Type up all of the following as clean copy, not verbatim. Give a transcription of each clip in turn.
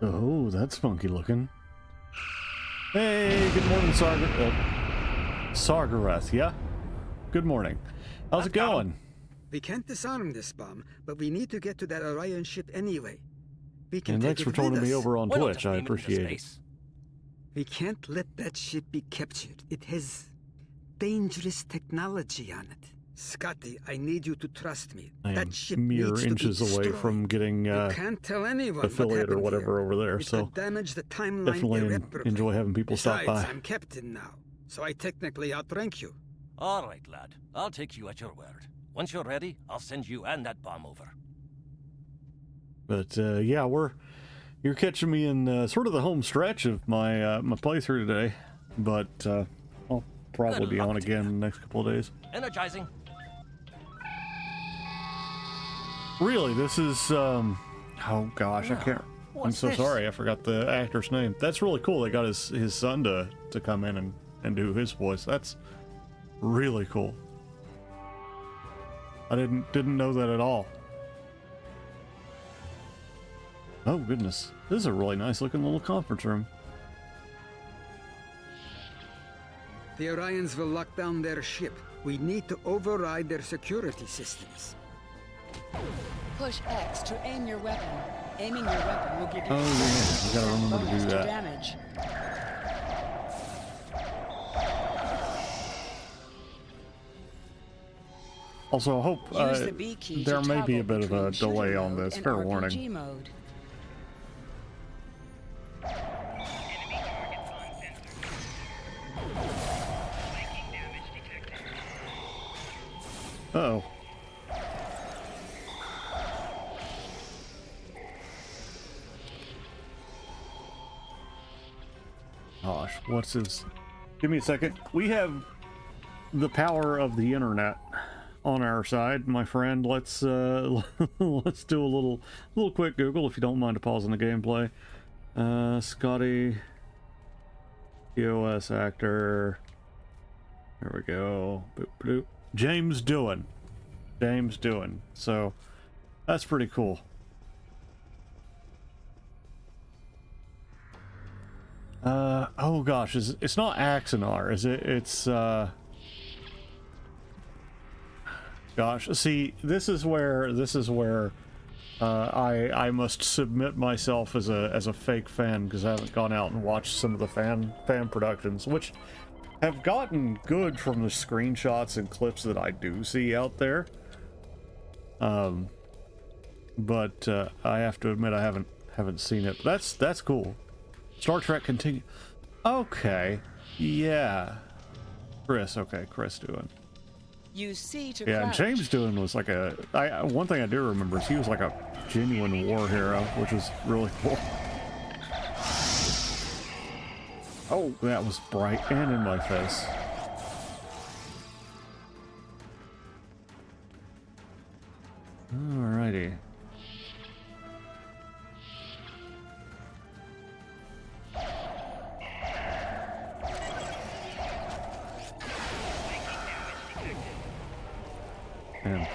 Oh, that's funky looking. Hey, good morning, Sargarath, yeah? Good morning. How's it going? We can't disarm this bomb, but we need to get to that Orion ship anyway. We can And take thanks for it joining with me us. over on Why not Twitch. just I beam it into appreciate it. space? We can't let that ship be captured. It has dangerous technology on it. Scotty, I need you to trust me. I am That ship mere needs inches to be away destroyed. from getting You can't tell anyone affiliate what or whatever here. over there, It so could damage the timeline definitely irreparably. enjoy having people stop Besides, by. I'm captain now, so I technically outrank you. All right, lad. I'll take you at your word. Once you're ready, I'll send you and that bomb over. But yeah, you're catching me in sort of the home stretch of my my playthrough today. But I'll probably Good be on luck to again you. in the next couple of days. Energizing. Really, this is oh gosh, I can't. I'm What's so this? sorry, I forgot the actor's name. That's really cool. They got his son to come in and do his voice. That's really cool. I didn't know that at all. Oh goodness, this is a really nice looking little conference room. The Orions will lock down their ship. We need to override their security systems. Push X to aim your weapon. Aiming your weapon will give you Oh yeah, you gotta remember to bonus do to that. damage. Also, I hope Use the B key there to may be a toggle bit of a between delay shooter on mode this. and Fair RPG warning. mode. Uh-oh. Gosh, what's his... Give me a second. We have the power of the internet on our side, my friend. Let's let's do a little quick Google, if you don't mind pausing the gameplay. Scotty, POS actor. There we go. Boop, boop. James Doohan. So that's pretty cool. Oh gosh, it's not Axanar, is it? It's gosh, see, this is where I must submit myself as a fake fan, because I haven't gone out and watched some of the fan productions, which have gotten good from the screenshots and clips that I do see out there. But I have to admit I haven't seen it. But that's cool. Star Trek continue. Okay, yeah. Chris doing. Use C to Yeah, and crouch. James Doohan was like one thing I do remember is he was like a genuine war hero, which was really cool. Oh, that was bright and in my face. Alrighty. Man.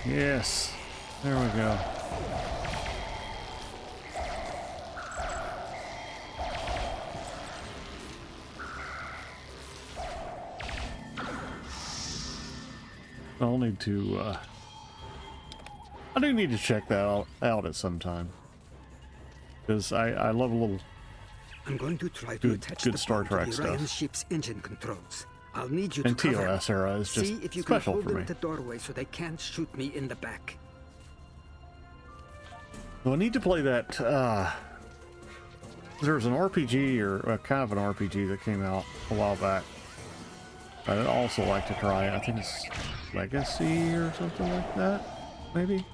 Yes. There we go. I'll need to, I do need to check that out at some time. Because I love a little I'm going to try to Good- attach good the Star bomb Trek to the stuff. Orion ship's engine controls. I'll need you to and cover TOS era is just See if you special can for hold me. them at the doorway so they can't shoot me in the back. Well, I need to play that, there's an RPG, or kind of an RPG that came out a while back. I'd also like to try, I think it's Legacy or something like that, maybe?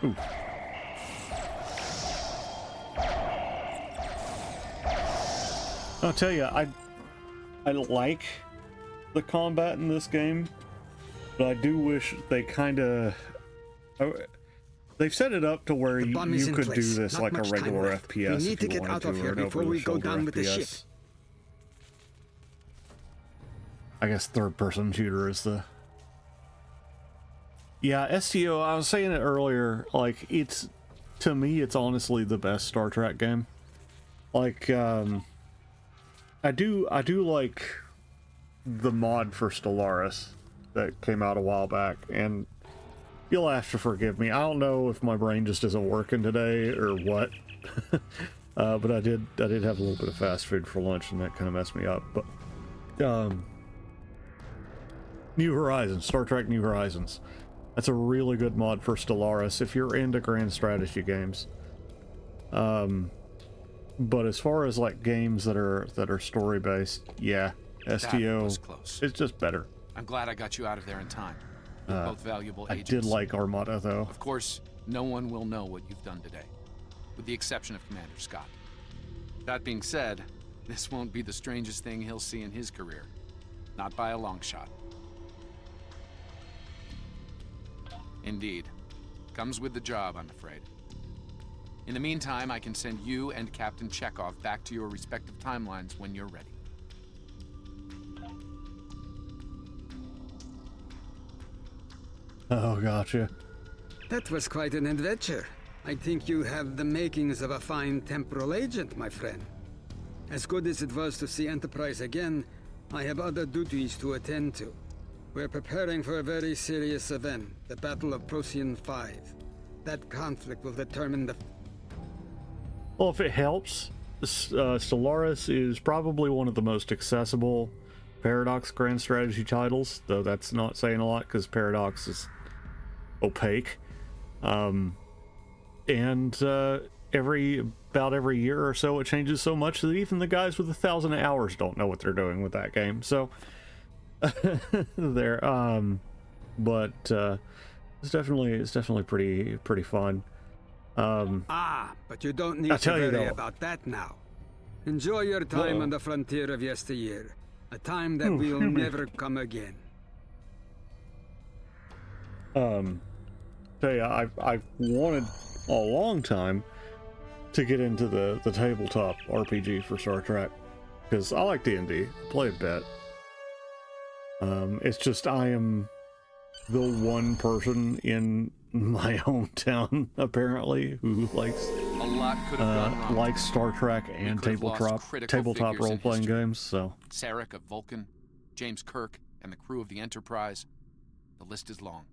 Ooh. I'll tell you, I like the combat in this game, but I do wish they kind of... They've set it up to where The bomb is you in could do place. this Not like a much time regular left. FPS. We need if to you get wanted out of to, here or an before we go over-the-shoulder down with the ship. FPS. I guess third-person shooter is the... Yeah, STO, I was saying it earlier, like, it's... To me, it's honestly the best Star Trek game. Like, I do like the mod for Stellaris that came out a while back, and you'll have to forgive me. I don't know if my brain just isn't working today or what, but I did have a little bit of fast food for lunch, and that kind of messed me up. But New Horizons, Star Trek New Horizons. That's a really good mod for Stellaris if you're into grand strategy games. But as far as like games that are story based, yeah, STO was close. is just better. I'm glad I got you out of there in time. You're both valuable I agents. did like Armada though. Of course, no one will know what you've done today, with the exception of Commander Scott. That being said, this won't be the strangest thing he'll see in his career. Not by a long shot. Indeed. Comes with the job, I'm afraid. In the meantime, I can send you and Captain Chekhov back to your respective timelines when you're ready. Oh, gotcha. That was quite an adventure. I think you have the makings of a fine temporal agent, my friend. As good as it was to see Enterprise again, I have other duties to attend to. We're preparing for a very serious event, the Battle of Procyon 5. That conflict will determine the... Well, if it helps, Stellaris is probably one of the most accessible Paradox grand strategy titles, though that's not saying a lot because Paradox is opaque. And about every year or so it changes so much that even the guys with 1,000 hours don't know what they're doing with that game. So there, but it's definitely pretty fun. But you don't need to worry about that now. Enjoy your time on the frontier of yesteryear, a time that will never come again. Tell you, I've wanted a long time to get into the tabletop RPG for Star Trek, because I like D&D, play a bit. It's just I am the one person in my hometown apparently who likes A lot could have gone wrong. likes Star Trek and could have lost tabletop figures in role-playing history. games. So Sarek of Vulcan, James Kirk, and the crew of the Enterprise. The list is long.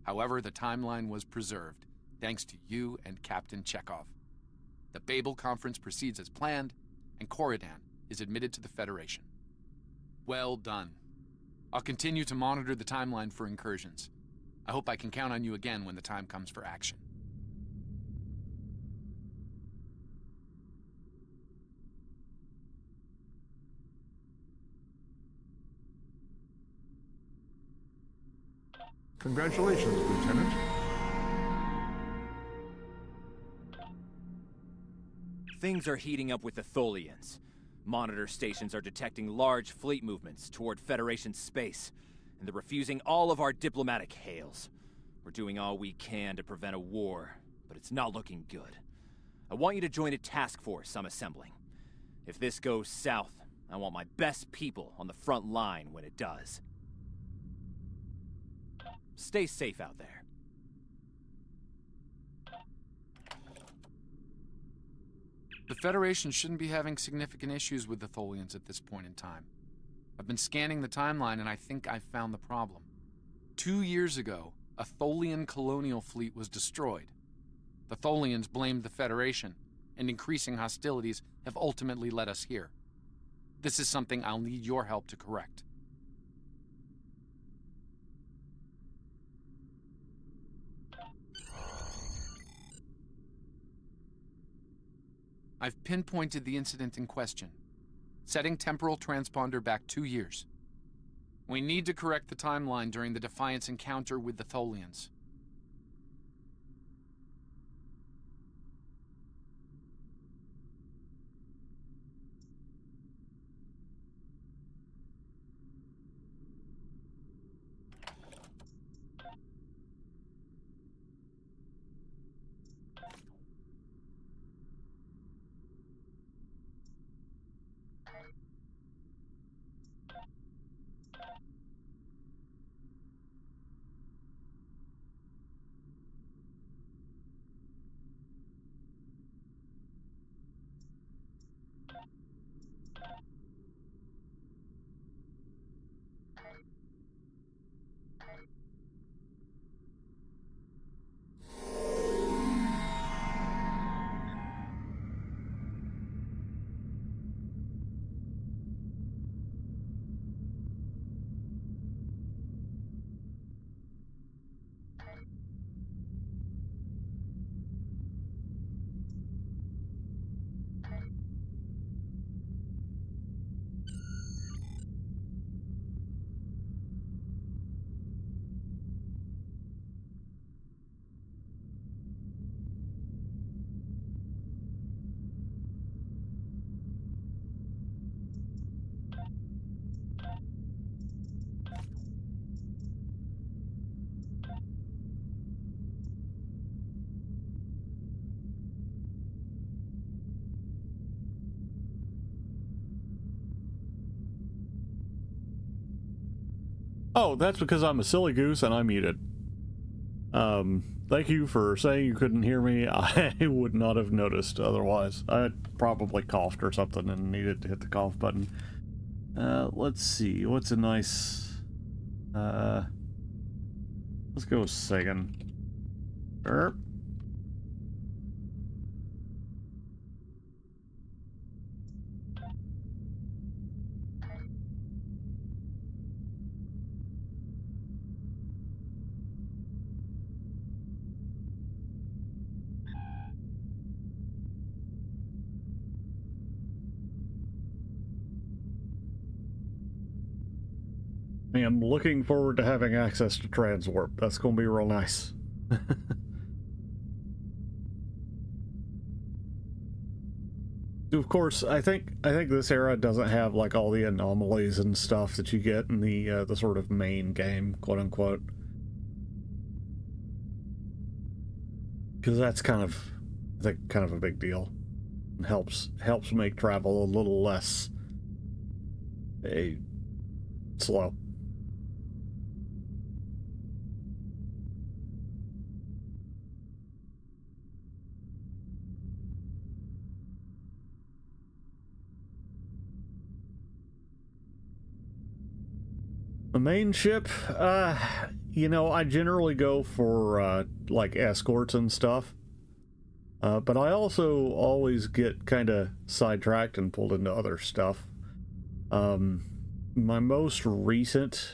However, the timeline was preserved, thanks to you and Captain Chekhov. The Babel Conference proceeds as planned, and Corridan is admitted to the Federation. Well done. I'll continue to monitor the timeline for incursions. I hope I can count on you again when the time comes for action. Congratulations, Lieutenant. Things are heating up with the Thoians. Monitor stations are detecting large fleet movements toward Federation space, and they're refusing all of our diplomatic hails. We're doing all we can to prevent a war, but it's not looking good. I want you to join a task force I'm assembling. If this goes south, I want my best people on the front line when it does. Stay safe out there. The Federation shouldn't be having significant issues with the Thoians at this point in time. I've been scanning the timeline and I think I've found the problem. 2 years ago, a Tholian colonial fleet was destroyed. The Tholians blamed the Federation, and increasing hostilities have ultimately led us here. This is something I'll need your help to correct. I've pinpointed the incident in question, setting temporal transponder back 2 years. We need to correct the timeline during the Defiance encounter with the Tholians. Oh, that's because I'm a silly goose and I'm muted. Thank you for saying you couldn't hear me. I would not have noticed otherwise. I probably coughed or something and needed to hit the cough button. Let's see. What's a nice... let's go with Sagan. Erp. I am looking forward to having access to Transwarp. That's going to be real nice. Of course, I think this era doesn't have like all the anomalies and stuff that you get in the sort of main game, quote unquote. Because that's kind of, I think, kind of a big deal. And helps make travel a little less slow. The main ship, you know, I generally go for, like, escorts and stuff. But I also always get kind of sidetracked and pulled into other stuff. My most recent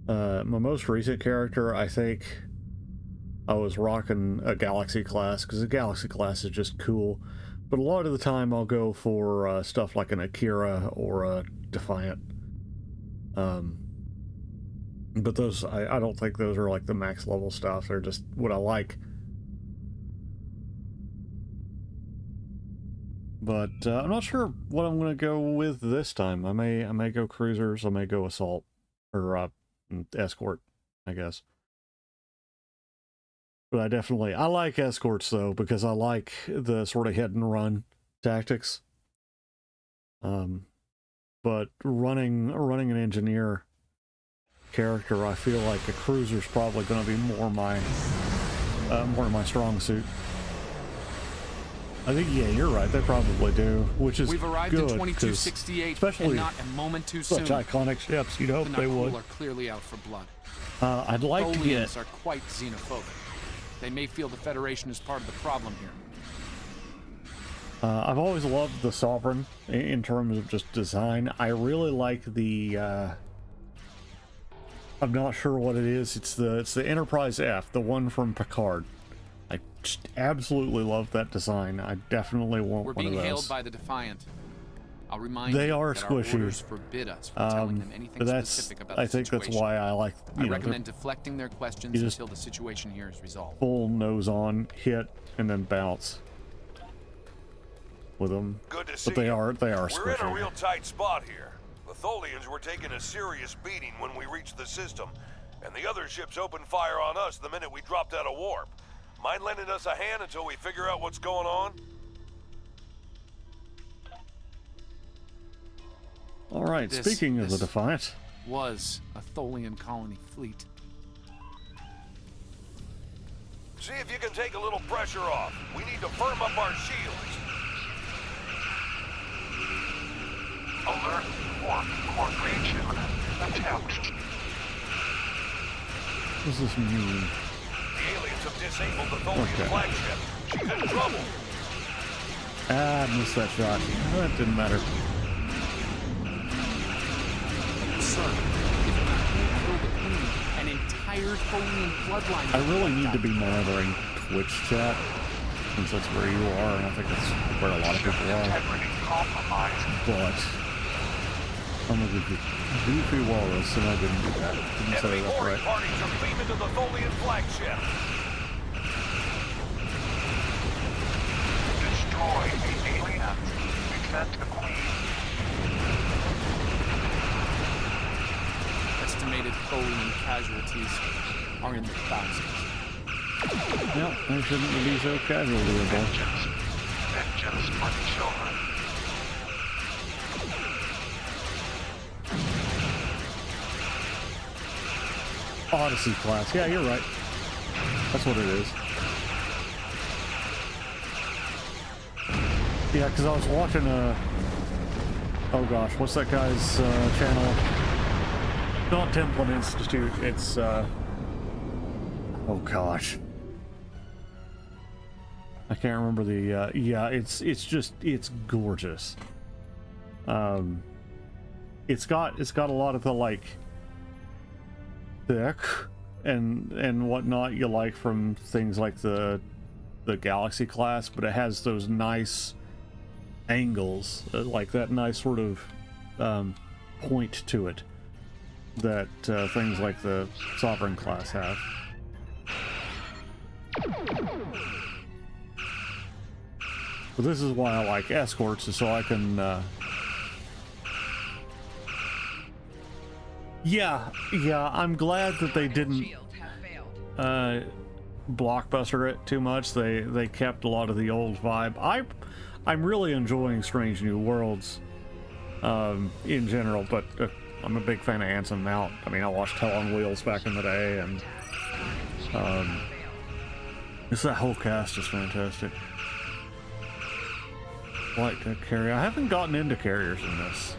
character, I think I was rocking a Galaxy class, because a Galaxy class is just cool. But a lot of the time I'll go for stuff like an Akira or a Defiant. But those, I don't think those are like the max level stuff. They're just what I like. But I'm not sure what I'm going to go with this time. I may go cruisers. I may go assault or escort, I guess. But I like escorts though, because I like the sort of hit and run tactics. But running an engineer character, I feel like a cruiser's probably going to be more my strong suit. I think, yeah, you're right. They probably do, which is We've arrived good, in 2268, especially and not a moment too soon. such iconic ships. You'd hope The they would. are clearly out for blood. I'd like to get. Thoians are quite xenophobic. They may feel the Federation is part of the problem here. I've always loved the Sovereign in terms of just design. I really like the. I'm not sure what it is. It's the Enterprise F, the one from Picard. I just absolutely love that design. I definitely want one of those. We're being hailed by the Defiant. I'll remind they you are that squishy. Our orders forbid us from telling them anything specific about I the think situation. that's why I like. I recommend deflecting their questions until the situation here is resolved. Full nose on, hit, and then bounce with them. Good to see but they you. are squishy. We're in a real tight spot here. The Thoians were taking a serious beating when we reached the system, and the other ships opened fire on us the minute we dropped out of warp. Mind lending us a hand until we figure out what's going on? All right, speaking of the Defiant. Was a Tholian colony fleet. See if you can take a little pressure off. We need to firm up our shields. Alert or coordination attempt. What does this mean? The aliens have disabled the Tholian flagship. She's in trouble. Ah, I missed that shot. That didn't matter. Sir, if you kill the Queen, an entire Tholian bloodline. I really need to be monitoring Twitch chat, since that's where you are, and I think that's where a lot of people are. But I'm a goofy walrus, and I didn't do that. Didn't say that right. Parties are beaming to the Tholian flagship. Destroy the aliens. Defend the Queen. Estimated Tholian casualties are in the thousands. Yep, they shouldn't be so casualty-able. Vengeance for the children. Odyssey class. Yeah, you're right. That's what it is. Yeah, because I was watching oh gosh, what's that guy's channel? Not Templin Institute. It's oh gosh, I can't remember the yeah. It's gorgeous. It's got a lot of the like thick and whatnot you like from things like the Galaxy class, but it has those nice angles, like that nice sort of point to it that things like the Sovereign class have. But this is why I like escorts, is so I can yeah, I'm glad that they didn't blockbuster it too much. They kept a lot of the old vibe. I'm really enjoying Strange New Worlds in general, but I'm a big fan of Anson Mount. I mean, I watched Hell on Wheels back in the day, and that whole cast is fantastic. Like a carrier. I haven't gotten into carriers in this.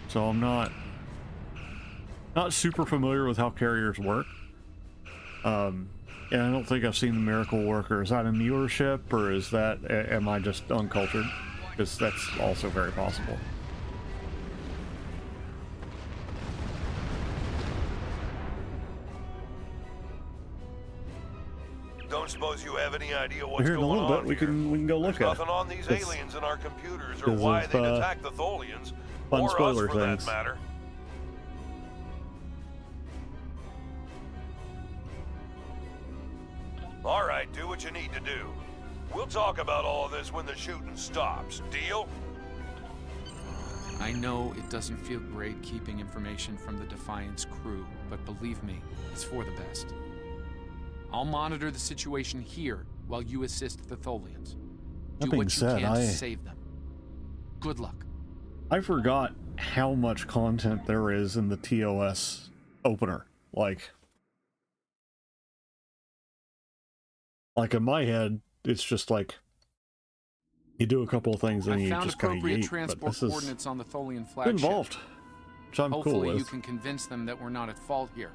So I'm not super familiar with how carriers work. And I don't think I've seen the Miracle Worker. Is that a newer ship, or is that, am I just uncultured? Because that's also very possible. Don't suppose you have any idea what's Here in a going little on bit, we here? can go look There's at it. nothing on these aliens in our computers or because why of, they'd attack the Tholians, fun or us spoiler for things. that matter. All right, do what you need to do. We'll talk about all of this when the shooting stops. Deal? I know it doesn't feel great keeping information from the Defiance crew, but believe me, it's for the best. I'll monitor the situation here while you assist the Tholians. Do what you can to save them. Good luck. I forgot how much content there is in the TOS opener. Like in my head, it's just like you do a couple of things and you just kind of yeet. Transport but this is coordinates on the Tholian flagship. involved, which I'm Hopefully cool with. you can convince them that we're not at fault here.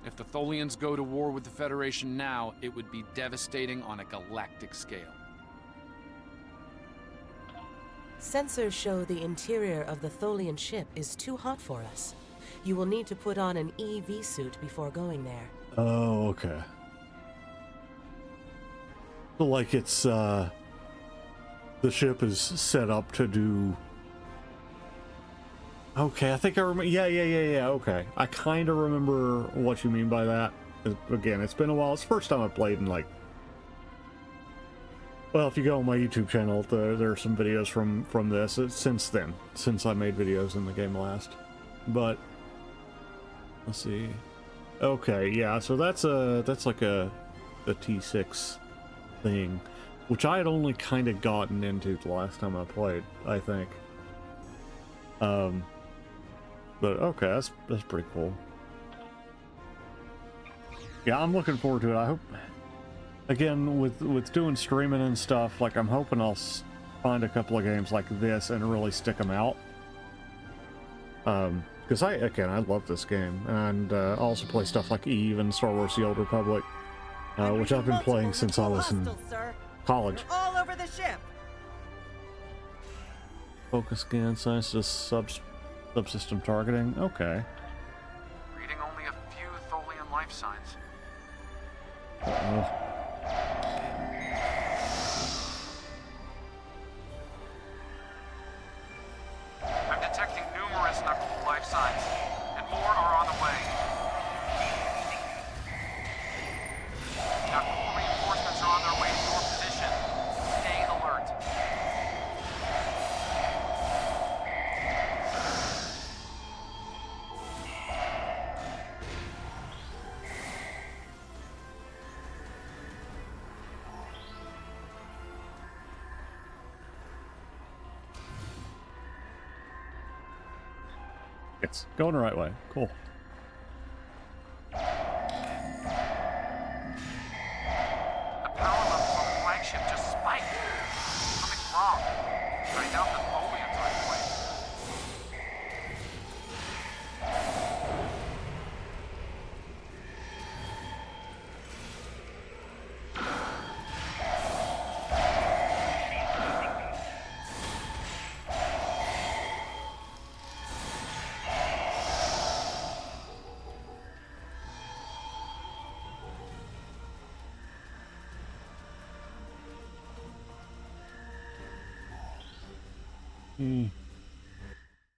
If the Tholians go to war with the Federation now, it would be devastating on a galactic scale. Sensors show the interior of the Tholian ship is too hot for us. You will need to put on an EV suit before going there. Oh, okay. So like it's the ship is set up to do. Okay, I think I remember. Yeah. Okay, I kind of remember what you mean by that. Again, it's been a while. It's the first time I played in like. Well, if you go on my YouTube channel, there are some videos from this since then, since I made videos in the game last. But let's see. Okay, yeah. So that's like a T6 thing, which I had only kind of gotten into the last time I played, I think. But okay, that's pretty cool. Yeah, I'm looking forward to it. I hope, again, with doing streaming and stuff, like I'm hoping I'll find a couple of games like this and really stick them out. Because I love this game, and I also play stuff like Eve and Star Wars: The Old Republic, which I've been playing since I was in college. They're all over the ship. Focus scan, science to subsystem targeting. Okay. Reading only a few Tholian life signs. I'm detecting numerous knuckle life signs, and more are on the way. Knuckle reinforcements are on their way to your position. Stay alert. It's going the right way. Cool. The power levels on the flagship just spiked. Something's wrong. I doubt the Thoians are in place.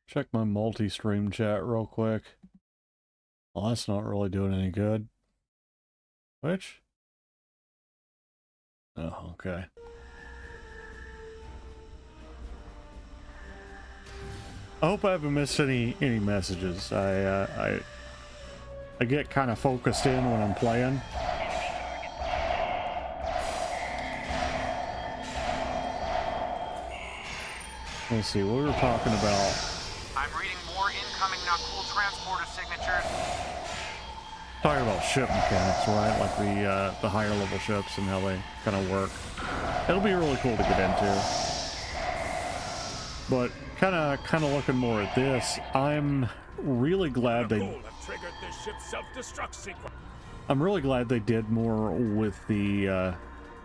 Check my multi-stream chat real quick. Well, that's not really doing any good. Which? Oh, okay. I hope I haven't missed any messages. I get kind of focused in when I'm playing. Let's see what we were talking about. I'm reading more incoming Nakul transporter signatures. Talking about ship mechanics, right? Like the higher level ships and how they kind of work. It'll be really cool to get into. But kind of looking more at this, I'm really glad I'm really glad they did more with the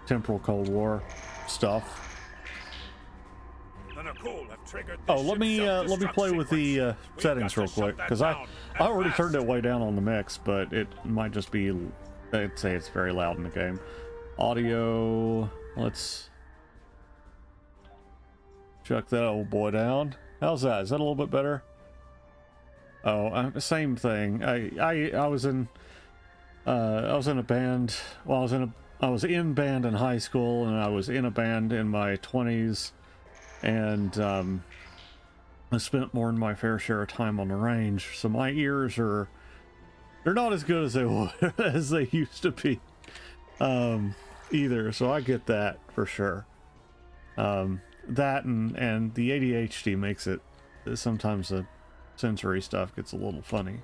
temporal Cold War stuff. Oh, let me play with the settings real quick, because I already turned it way down on the mix, but it might just be, I'd say it's very loud in the game. Audio, let's chuck that old boy down. How's that? Is that a little bit better? Oh, same thing. I was in a band. Well, I was in band in high school, and I was in a band in my 20s. And I spent more than my fair share of time on the range, so my ears they're not as good as as they used to be either. So I get that for sure. That and the ADHD makes it sometimes the sensory stuff gets a little funny.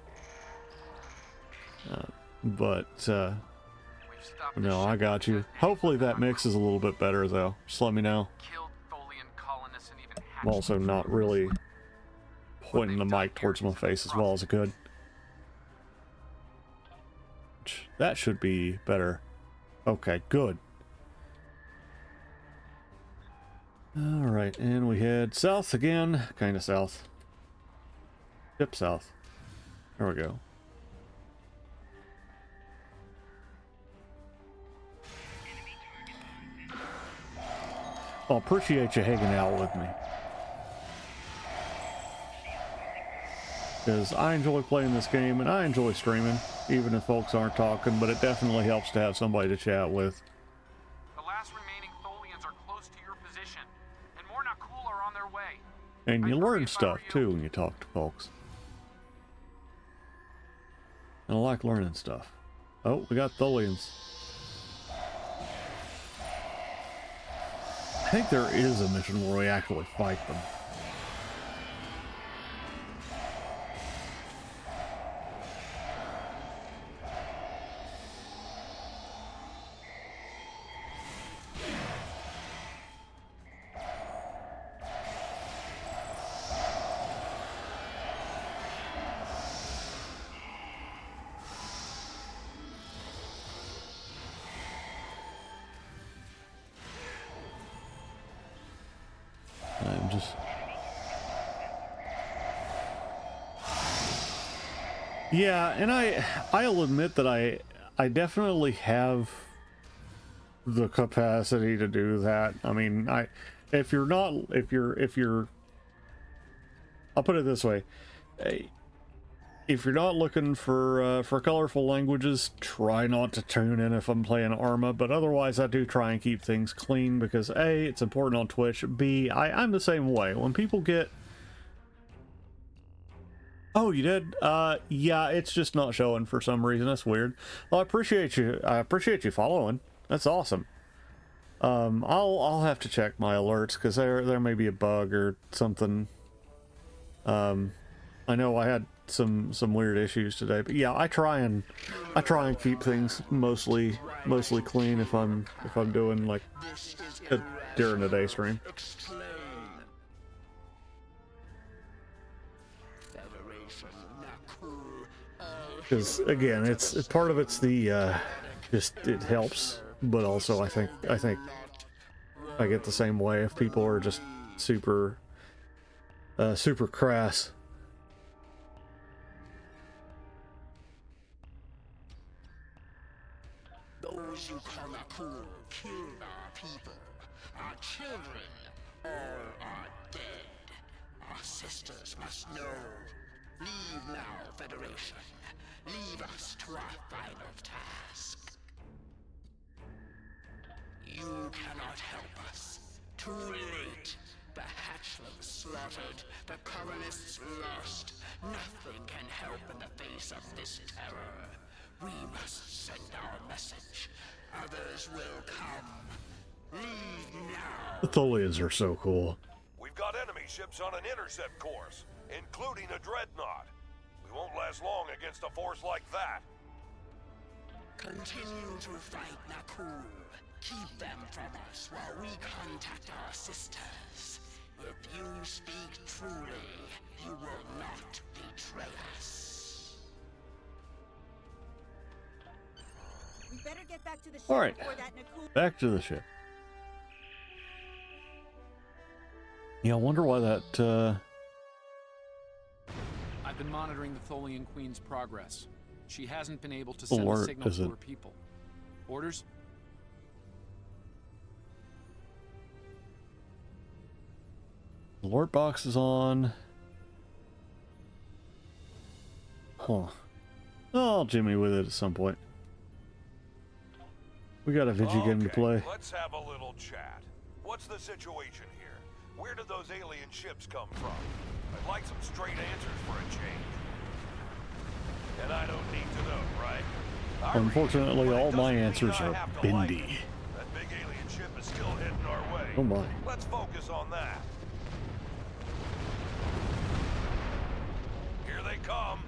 But no, I got you. Hopefully that mix is a little bit better though. Just let me know. I'm also not really pointing the mic towards my face as well as it could. That should be better. Okay, good. Alright, and we head south again. Kind of south. Tip south. There we go. I appreciate you hanging out with me. Because I enjoy playing this game and I enjoy streaming, even if folks aren't talking, but it definitely helps to have somebody to chat with. The last remaining Thoians are close to your position, and more Nakul are on their way. And you learn stuff too when you talk to folks. And I like learning stuff. Oh, we got Thoians. I think there is a mission where we actually fight them. Yeah, and I'll admit that I definitely have the capacity to do that. I mean, if you're I'll put it this way. If you're not looking for colorful languages, try not to tune in if I'm playing Arma, but otherwise I do try and keep things clean because A, it's important on Twitch, B, I'm the same way. When people get... Oh, you did? Yeah, it's just not showing for some reason. That's weird. Well, I appreciate you following. That's awesome. I'll have to check my alerts because there may be a bug or something. I know I had some weird issues today, but yeah, I try and keep things mostly clean if I'm doing like during the day stream. Because again, it's part of it's the just it helps, but also I think I get the same way if people are just super crass. Those you call cool killed our people, our children, all are dead. Our sisters must know. Leave now, Federation. Leave us to our final task. You cannot help us. Too late. The hatchlings slaughtered, the colonists lost. Nothing can help in the face of this terror. We must send our message. Others will come. Leave now. The Thoians are so cool. We've got enemy ships on an intercept course, including a dreadnought. We won't last long against a force like that. Continue to fight Nakul. Keep them from us while we contact our sisters. If you speak truly, you will not betray us. We better get back to the ship. All right, before that Nakul... back to the ship. Yeah, I wonder why that. I've been monitoring the Tholian Queen's progress. She hasn't been able to send a signal to her people. Orders? Alert box is on. Huh. I'll jimmy with it at some point. We got a video game to play. Let's have a little chat. What's the situation here? Where did those alien ships come from? I'd like some straight answers for a change. And I don't need to know, right? Unfortunately, all my answers are bendy. That big alien ship is still heading our way. Oh my. Let's focus on that. Here they come.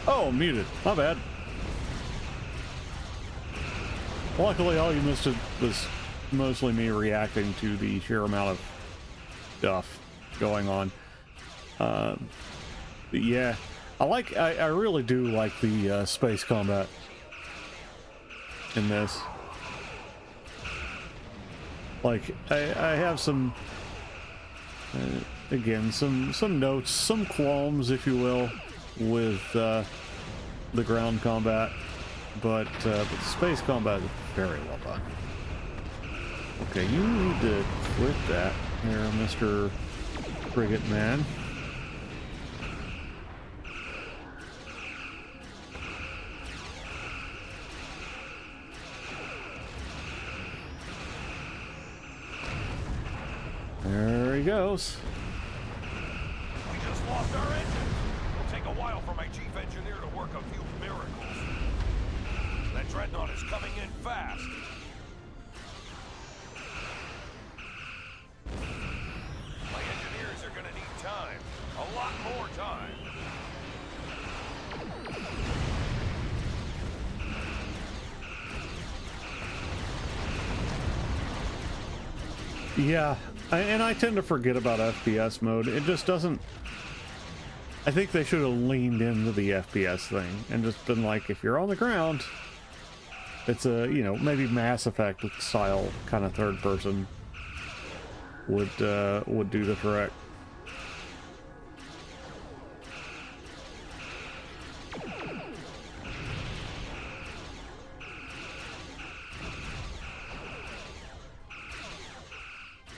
Oh, muted. My bad. Luckily, all you missed was mostly me reacting to the sheer amount of stuff going on. But yeah, I really do like the space combat in this. Like, I have some, again, some notes, some qualms, if you will, with the ground combat, but the space combat is very well done. Okay, you need to quit that here, Mr. Frigate Man. There he goes. We just lost our engine. It'll take a while for my chief engineer to work a few miracles. That dreadnought is coming in fast. My engineers are gonna need time. A lot more time. Yeah, and I tend to forget about FPS mode. It just doesn't... I think they should have leaned into the FPS thing and just been like, if you're on the ground, it's a, you know, maybe Mass Effect style kind of third person would do the trick.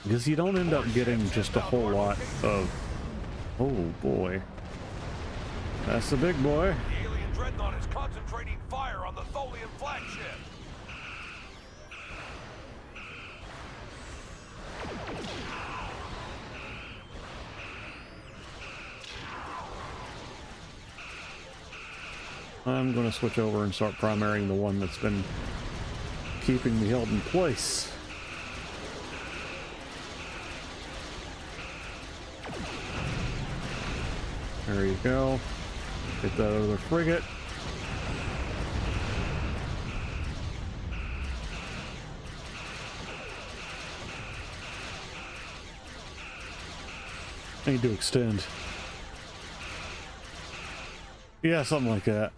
Because you don't end up getting just a whole lot of... Oh boy. That's the big boy. The alien dreadnought is concentrating fire on the Tholian flagship. I'm going to switch over and start primarying the one that's been keeping me held in place. There you go. Get that other frigate. I need to extend. Yeah, something like that.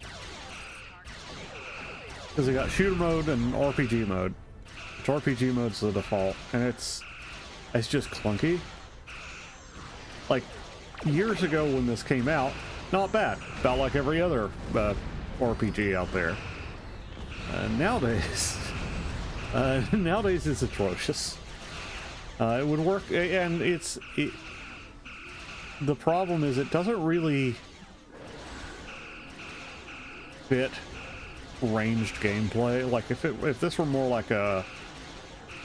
Because I got shooter mode and RPG mode. Which RPG mode's the default, and it's just clunky. Like, years ago when this came out, not bad. About like every other RPG out there. Nowadays, nowadays it's atrocious. It would work, and the problem is it doesn't really fit ranged gameplay. Like if this were more like a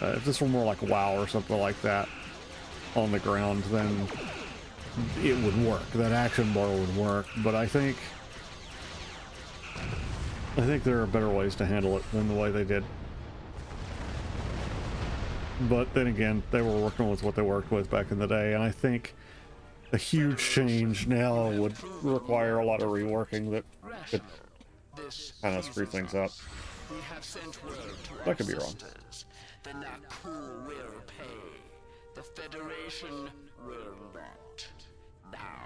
WoW or something like that on the ground, then it would work. That action bar would work. But I think there are better ways to handle it than the way they did. But then again, they were working with what they worked with back in the day, and I think a huge change now would require a lot of reworking that could kind of screw things up. I could be wrong. The Naku will pay. The Federation will not. Now,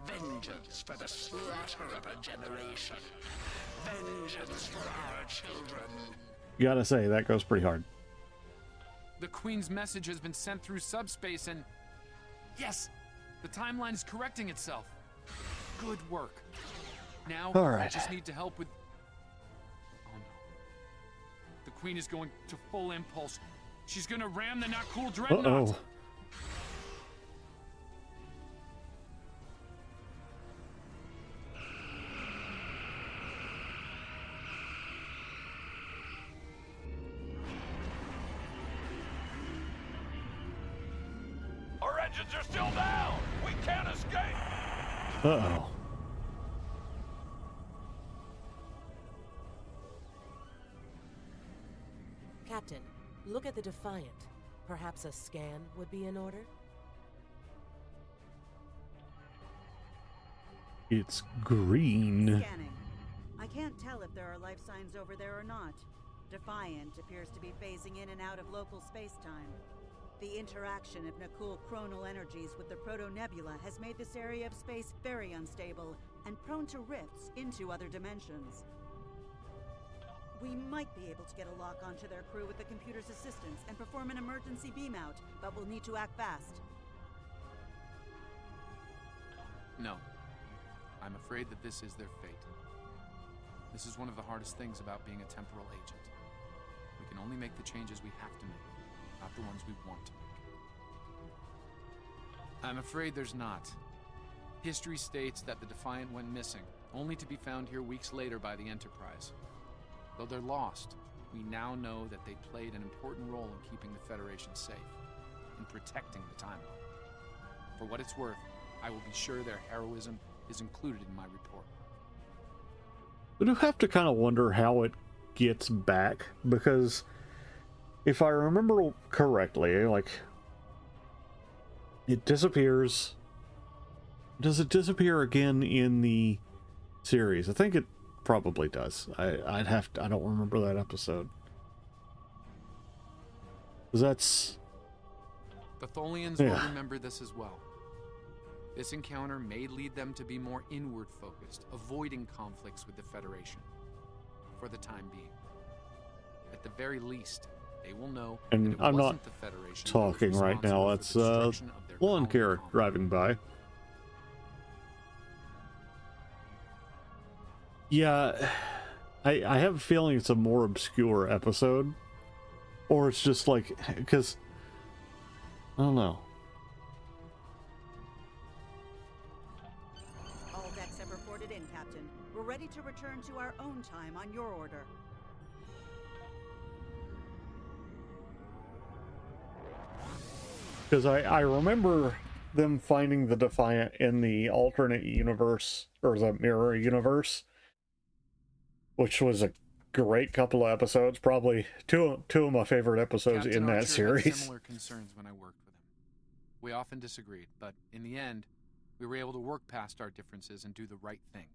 vengeance for the slaughter of a generation. Vengeance for our children. You gotta say, that goes pretty hard. The Queen's message has been sent through subspace and... Yes! The timeline is correcting itself. Good work. Now, I just need to help with... Oh no. The Queen is going to full impulse. She's gonna ram the not cool dreadnought. Uh-oh. Our engines are still down. We can't escape. Uh-oh. Captain, look at the Defiant. Perhaps a scan would be in order? It's green. Scanning. I can't tell if there are life signs over there or not. Defiant appears to be phasing in and out of local space-time. The interaction of Nakul chronal energies with the proto-nebula has made this area of space very unstable and prone to rifts into other dimensions. We might be able to get a lock onto their crew with the computer's assistance and perform an emergency beam out, but we'll need to act fast. No. I'm afraid that this is their fate. This is one of the hardest things about being a temporal agent. We can only make the changes we have to make, not the ones we want to make. I'm afraid there's not. History states that the Defiant went missing, only to be found here weeks later by the Enterprise. Though they're lost, we now know that they played an important role in keeping the Federation safe, in protecting the timeline. For what it's worth, I will be sure their heroism is included in my report. I do have to kind of wonder how it gets back, because if I remember correctly, like, it disappears. Does it disappear again in the series? I think it probably does. I don't remember that episode. 'Cause The Thoians will remember this as well. This encounter may lead them to be more inward-focused, avoiding conflicts with the Federation. For the time being. At the very least, they will know And that it I'm wasn't not the Federation talking right now. It's lawn care driving by. Yeah, I have a feeling it's a more obscure episode, or it's just like, because I don't know. All decks have reported in, Captain. We're ready to return to our own time on your order. Because I remember them finding the Defiant in the alternate universe, or the mirror universe, which was a great couple of episodes. Probably two of my favorite episodes Captain in that Archer series. Had similar concerns when I worked with him. We often disagreed, but in the end, we were able to work past our differences and do the right thing.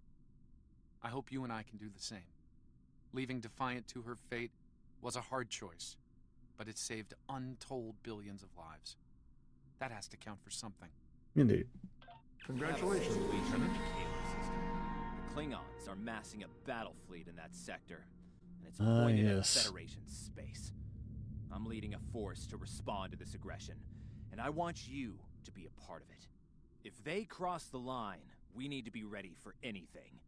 I hope you and I can do the same. Leaving Defiant to her fate was a hard choice, but it saved untold billions of lives. That has to count for something. Indeed. Congratulations, Lieutenant. The Klingons are massing a battle fleet in that sector, and it's pointed at Federation space. I'm leading a force to respond to this aggression, and I want you to be a part of it. If they cross the line, we need to be ready for anything.